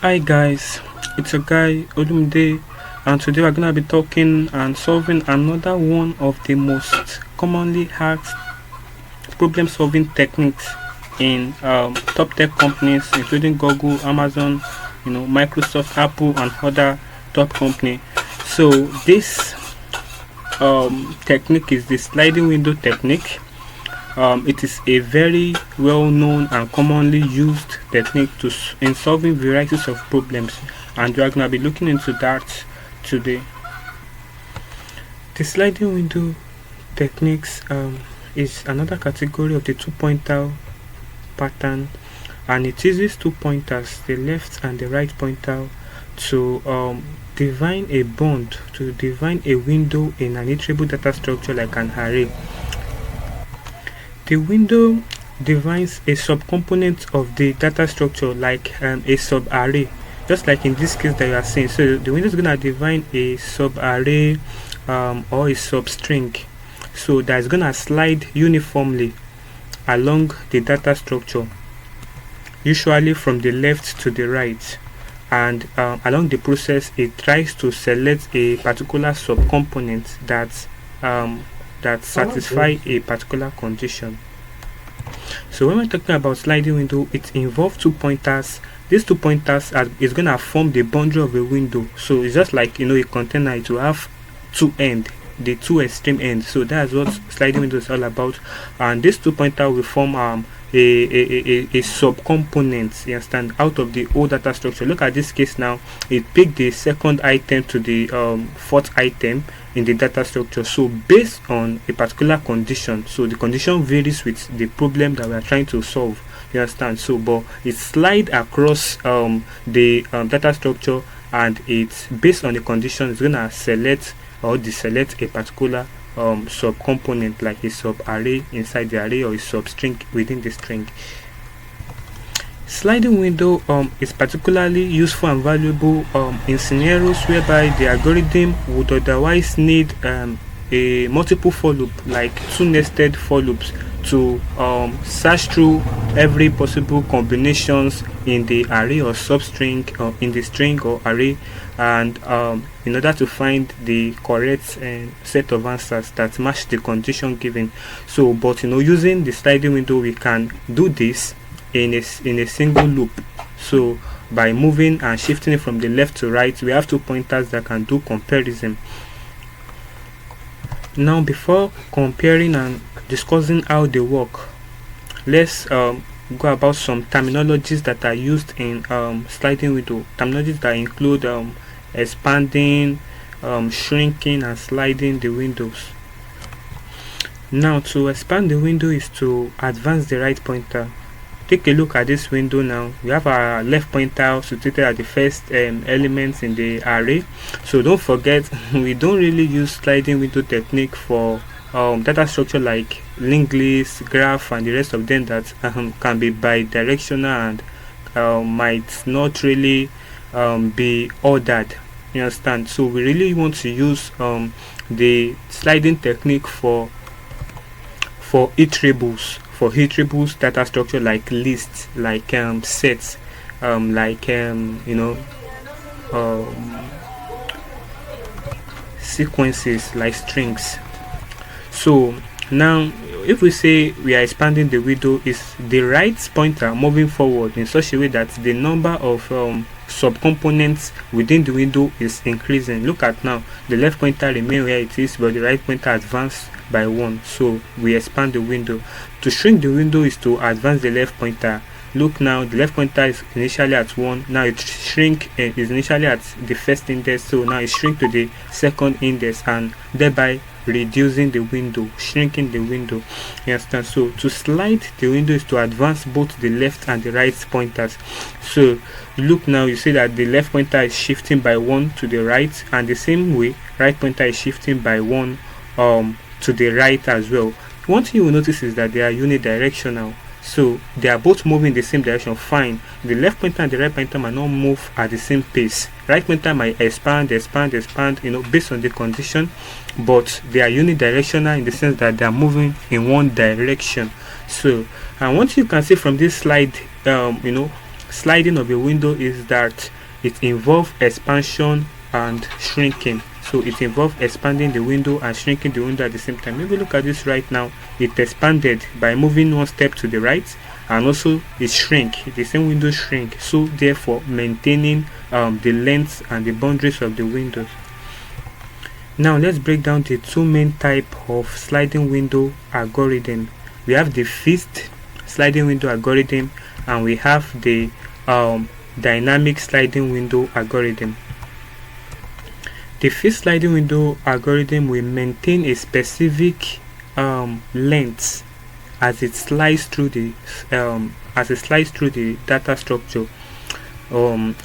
Hi guys, it's a guy Olumide, and today we're gonna be talking and solving another one of the most commonly asked problem-solving techniques in top tech companies, including Google, Amazon, Microsoft, Apple, and other top companies. So this technique is the sliding window technique. It is a very well-known and commonly used technique in solving varieties of problems, and we are going to be looking into that today. The sliding window techniques is another category of the two-pointer pattern, and it uses 2 pointers, the left and the right pointer, to define a bond, to define a window in an iterable data structure like an array. The window defines a subcomponent of the data structure like a subarray, just like in this case that you are seeing. So the window is going to define a subarray or a substring, so that is going to slide uniformly along the data structure, usually from the left to the right, and along the process it tries to select a particular subcomponent that satisfy a particular condition. So when we're talking about sliding window, it involves 2 pointers. These 2 pointers is going to form the boundary of a window. So it's just like a container. It will have 2 ends, the 2 extreme ends. So that's what sliding window is all about. And these 2 pointers will form a subcomponent, you understand, out of the whole data structure. Look at this case now. It picked the second item to the fourth item in the data structure. So based on a particular condition, so the condition varies with the problem that we are trying to solve, you understand. So but it slide across the data structure, and it's based on the condition. It's gonna select or deselect a particular subcomponent, like a subarray inside the array or a substring within the string. Sliding window is particularly useful and valuable in scenarios whereby the algorithm would otherwise need a multiple for loop, like 2 nested for loops, to search through every possible combinations in the array or substring, or in the string or array, and in order to find the correct set of answers that match the condition given. So but using the sliding window, we can do this in a single loop. So by moving and shifting it from the left to right, we have 2 pointers that can do comparison. Now, before comparing and discussing how they work, let's go about some terminologies that are used in sliding window. Terminologies that include expanding, shrinking, and sliding the windows. Now, to expand the window is to advance the right pointer. Take a look at this window now. We have our left pointer situated at the first elements in the array. So don't forget, we don't really use sliding window technique for data structure like linked list, graph, and the rest of them that can be bidirectional and might not really be ordered, you understand. So we really want to use the sliding technique for iterables, data structure like lists, like sets, like sequences like strings. So now, if we say we are expanding the window, is the right pointer moving forward in such a way that the number of subcomponents within the window is increasing. Look at now, the left pointer remains where it is, but the right pointer advanced by 1. So we expand the window. To shrink the window is to advance the left pointer. Look now, the left pointer is initially at 1. Now it shrink is initially at the first index, so now it shrink to the second index, and thereby reducing the window, shrinking the window, you understand. So to slide the window is to advance both the left and the right pointers. So look now, you see that the left pointer is shifting by 1 to the right, and the same way right pointer is shifting by 1 to the right as well. One thing you will notice is that they are unidirectional. So they are both moving in the same direction. Fine. The left pointer and the right pointer might not move at the same pace. Right pointer might expand, based on the condition, but they are unidirectional in the sense that they are moving in one direction. So, and what you can see from this slide, sliding of a window is that it involves expansion and shrinking. So it involves expanding the window and shrinking the window at the same time. Maybe look at this right now. It expanded by moving one step to the right, and also it shrink. The same window shrink. So therefore maintaining the length and the boundaries of the windows. Now let's break down the two main type of sliding window algorithm. We have the fixed sliding window algorithm, and we have the dynamic sliding window algorithm. The fixed sliding window algorithm will maintain a specific length as it slides through the data structure,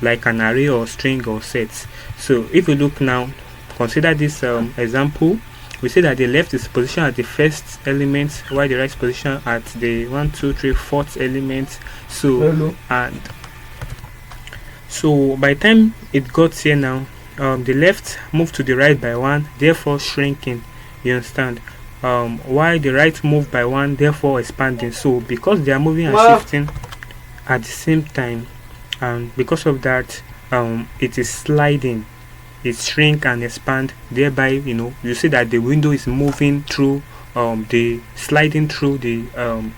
like an array or string or set. So if you look now, consider this example. We say that the left is positioned at the first element, while the right is positioned at the 1, 2, 3, 4th element. So and so by the time it got here now, the left moved to the right by 1, therefore shrinking. You understand? While the right moved by 1, therefore expanding. So because they are moving and shifting at the same time, and because of that, it is sliding. It shrink and expand, thereby you see that the window is moving through the sliding through the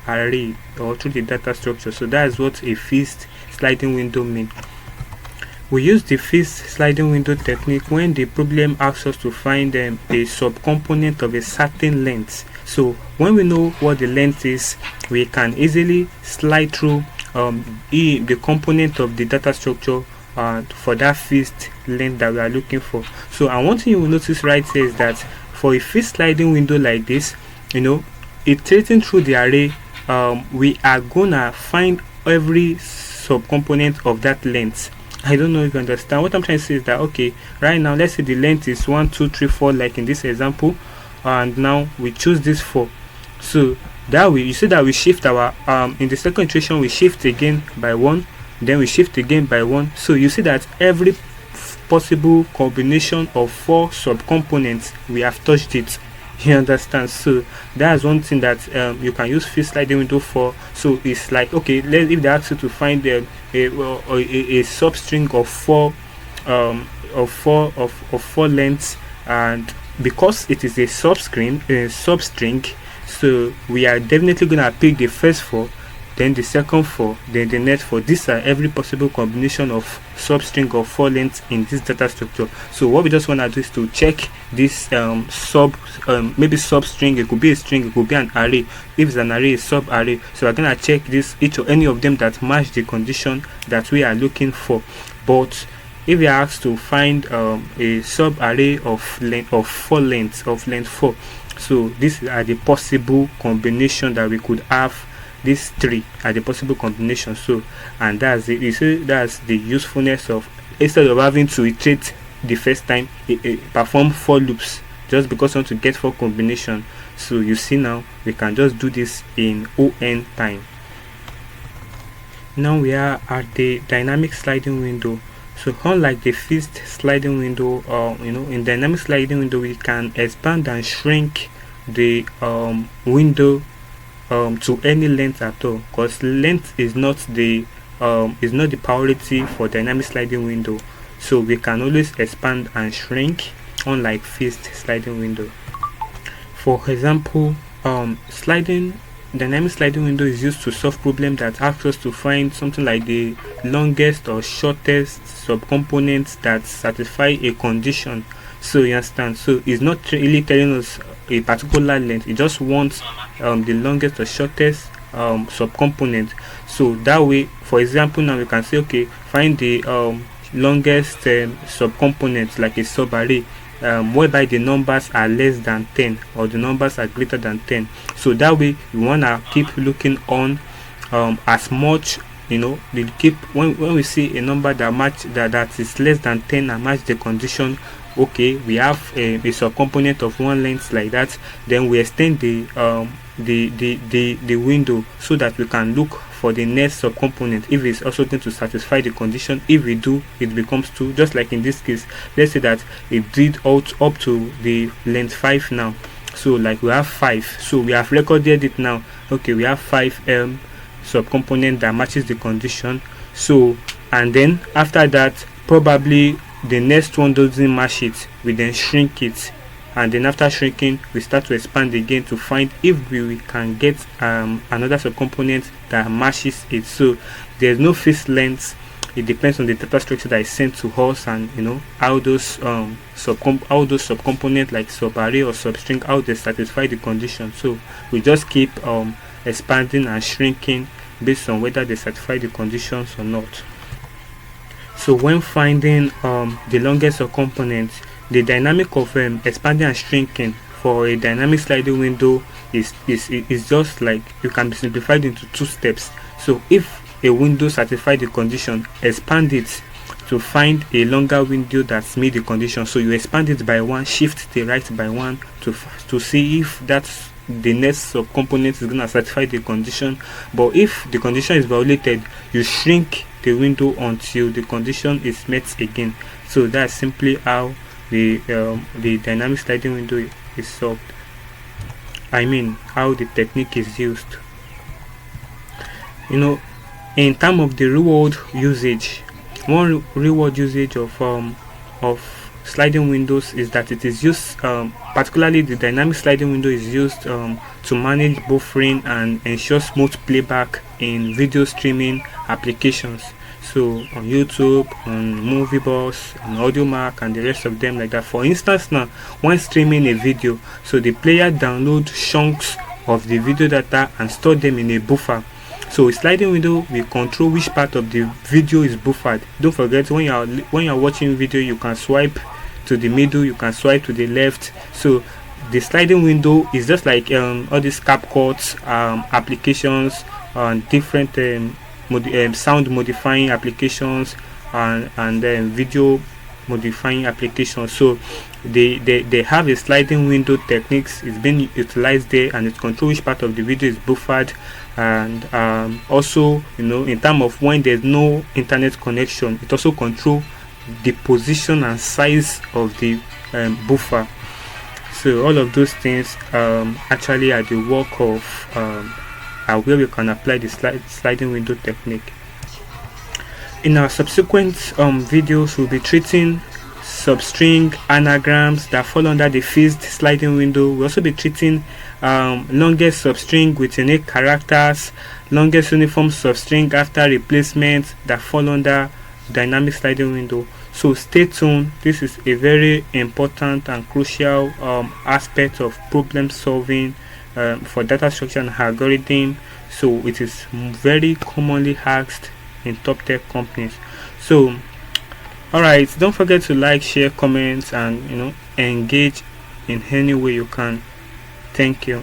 array or through the data structure. So that is what a fixed sliding window means. We use the fixed sliding window technique when the problem asks us to find a subcomponent of a certain length. So when we know what the length is, we can easily slide through the component of the data structure for that fixed length that we are looking for. So and one thing you will notice right here is that for a fixed sliding window like this, iterating through the array, we are gonna find every subcomponent of that length. I don't know if you understand. What I'm trying to say is that, okay, right now let's say the length is 1, 2, 3, 4, like in this example, and now we choose this 4. So that way you see that we shift our in the second iteration we shift again by 1, then we shift again by 1. So you see that every possible combination of 4 subcomponents we have touched it. You understand? So that's one thing that you can use fixed sliding window for. So it's like, okay, if they ask you to find a substring of 4 lengths, and because it is a substring, so we are definitely gonna pick the first 4, then the second 4, then the next 4. These are every possible combination of substring of 4 lengths in this data structure. So what we just want to do is to check this maybe substring. It could be a string, it could be an array. If it's an array, it's sub array. So we're gonna check this, each or any of them that match the condition that we are looking for. But if we are asked to find a sub array of length of 4 lengths, of length 4, so these are the possible combination that we could have. These 3 are the possible combinations. So, and that's it. You see, that's the usefulness of, instead of having to iterate the first time, perform 4 loops just because we want to get 4 combination. So you see now we can just do this in on time. Now we are at the dynamic sliding window. So unlike the fixed sliding window, in dynamic sliding window we can expand and shrink the window to any length at all, because length is not the priority for dynamic sliding window. So we can always expand and shrink, unlike fixed sliding window. For example, dynamic sliding window is used to solve problems that ask us to find something like the longest or shortest subcomponents that satisfy a condition. So you understand? So it's not really telling us a particular length, it just wants the longest or shortest subcomponent. So that way, for example, now we can say, okay, find the longest subcomponent, like a subarray, whereby the numbers are less than 10 or the numbers are greater than 10. So that way we want to keep looking on as much, we keep when we see a number that is less than 10 and match the condition. Okay, we have a subcomponent of 1 length like that, then we extend the window so that we can look for the next subcomponent if it's also going to satisfy the condition. If we do, it becomes 2, just like in this case. Let's say that it did out up to the length 5 now, so like we have 5, so we have recorded it now. Okay, we have 5 subcomponent that matches the condition. So, and then after that, probably the next one doesn't match it, we then shrink it, and then after shrinking we start to expand again to find if we can get another subcomponent that matches it. So there's no fixed length, it depends on the data structure that is sent to us, and how those subcomponents like subarray or substring, how they satisfy the condition. So we just keep expanding and shrinking based on whether they satisfy the conditions or not. So when finding the longest subcomponent, the dynamic of expanding and shrinking for a dynamic sliding window is just like, you can be simplified into two steps. So if a window satisfies the condition, expand it to find a longer window that meets the condition. So you expand it by one, shift the right by one to see if that's the next subcomponent is going to satisfy the condition. But if the condition is violated, you shrink the window until the condition is met again. So that's simply how the dynamic sliding window is solved. I mean, how the technique is used. In terms of the real-world usage, one real-world usage of sliding windows is that it is used, particularly the dynamic sliding window is used to manage buffering and ensure smooth playback in video streaming applications. So on YouTube, on Moviebus, on AudioMac, and the rest of them like that. For instance, now when streaming a video, so the player downloads chunks of the video data and store them in a buffer. So a sliding window will control which part of the video is buffered. Don't forget, when you're watching video, you can swipe to the middle, you can swipe to the left. So the sliding window is just like all these CapCut applications and different sound modifying applications and video modifying applications. So they have a sliding window techniques. It's been utilized there, and it controls which part of the video is buffered, and also in terms of when there's no internet connection, it also controls the position and size of the buffer. So all of those things actually are the work of where we can apply the sliding window technique. In our subsequent videos, we'll be treating substring anagrams that fall under the fixed sliding window. We'll also be treating longest substring with unique characters, longest uniform substring after replacement that fall under dynamic sliding window. So stay tuned. This is a very important and crucial aspect of problem solving for data structure and algorithm. So it is very commonly asked in top tech companies. So alright, don't forget to like, share, comment, and engage in any way you can. Thank you.